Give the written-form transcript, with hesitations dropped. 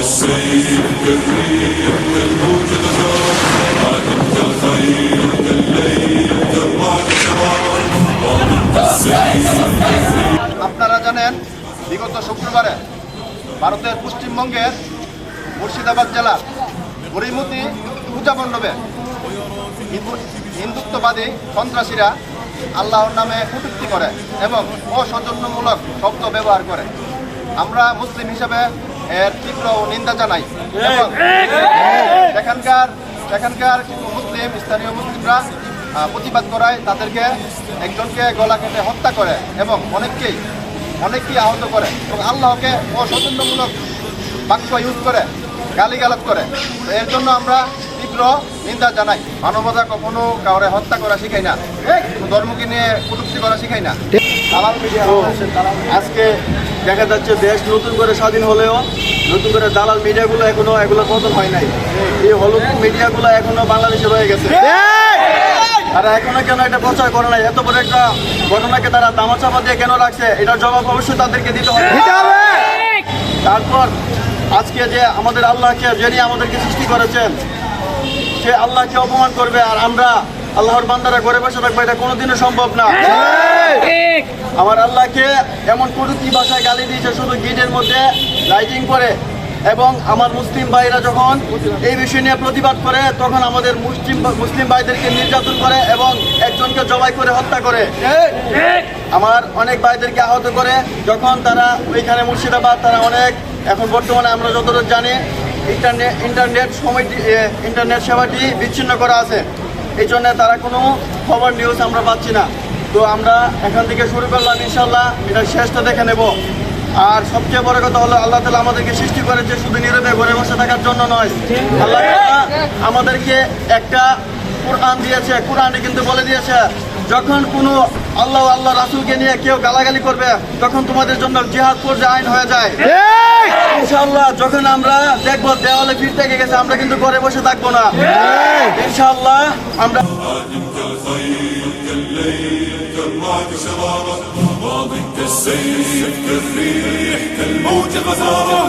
السيف كالريح كالموج غزار ما دمت الخير كالليل تربع كشرار وضد السيف আপনারা জানেন বিগত শুক্রবারে ভারতের পশ্চিমবঙ্গের মুর্শিদাবাদ জেলার হরিমতি পূজা মণ্ডপে হিন্দুত্ববাদী সন্ত্রাসীরা আল্লাহর নামে কটূক্তি করে এবং অসৌজন্যমূলক শব্দ ব্যবহার করে। আমরা মুসলিম হিসেবে এর তীব্র নিন্দা জানাই এবং সেখানকার মুসলিম স্থানীয় মুসলিমরা প্রতিবাদ করায় তাদেরকে একজনকে গলা কেটে হত্যা করে এবং অনেককেই আহত করে এবং আল্লাহকে অসৌজন্যমূলক বাক্য ইউজ করে গালিগালাজ করে। তো এর জন্য আমরা তীব্র নিন্দা জানাই। মানবতা কখনো কাউরে হত্যা করা শিখাই না, ধর্মকে নিয়ে কটূক্তি করা শিখাই না। দালাল মিডিয়া আজকে দেখা যাচ্ছে দেশ নতুন করে স্বাধীন হলেও নতুন করে দালাল মিডিয়াগুলো এগুলো পতন হয় নাই। এই হলুদ মিডিয়াগুলো এখনো বাংলাদেশে রয়ে গেছে। আর এখনো কেন এটা প্রচার করে নাই? এত বড় একটা ঘটনাকে তারা দামাচাপা দিয়ে কেন রাখছে? এটার জবাব অবশ্যই তাদেরকে দিতে হবে। তারপর আজকে যে আমাদের আল্লাহকে, যিনি আমাদেরকে সৃষ্টি করেছেন, সে আল্লাহকে অপমান করবে আর আমরা আল্লাহর বান্দারা ঘরে বসে থাকবো, এটা কোনোদিনও সম্ভব না। আমার আল্লাহকে এমন কটূক্তি ভাষায় গালি দিয়েছে শুধু গিটের মধ্যে লাইটিং করে, এবং আমার মুসলিম ভাইরা যখন এই বিষয় নিয়ে প্রতিবাদ করে তখন আমাদের মুসলিম ভাইদেরকে নির্যাতন করে এবং একজনকে জবাই করে হত্যা করে, আমার অনেক ভাইদেরকে আহত করে। যখন তারা ওইখানে মুর্শিদাবাদ, তারা অনেক এখন বর্তমানে আমরা যতদূর জানি ইন্টারনেট সেবাটি বিচ্ছিন্ন করা আছে, এই জন্য তারা কোনো খবর নিউজ আমরা পাচ্ছি না। তো আমরা এখান থেকে শুরু করলাম, ইনশাল্লাহ এটা শেষটা দেখে নেব। আর সবচেয়ে বড় কথা হলো আল্লাহ তাআলা আমাদেরকে সৃষ্টি করেছে শুধু নীরবে ঘরে বসে থাকার জন্য নয়। আল্লাহ তাআলা আমাদেরকে একটা কোরআন দিয়েছে, কোরআনে কিন্তু বলে দিয়েছে যখন কোনো আল্লাহ রাসূলকে নিয়ে কেউ গালাগালি করবে তখন তোমাদের জন্য জিহাদ ফরজে আইন হয়ে যায়। ইনশাআল্লাহ যখন আমরা দেখবো দেওয়ালে ভিড় থেকে গেছে, আমরা কিন্তু ঘরে বসে থাকবো না। ইনশাআল্লাহ আমরা وضد السيف كالريح كالموج غزارة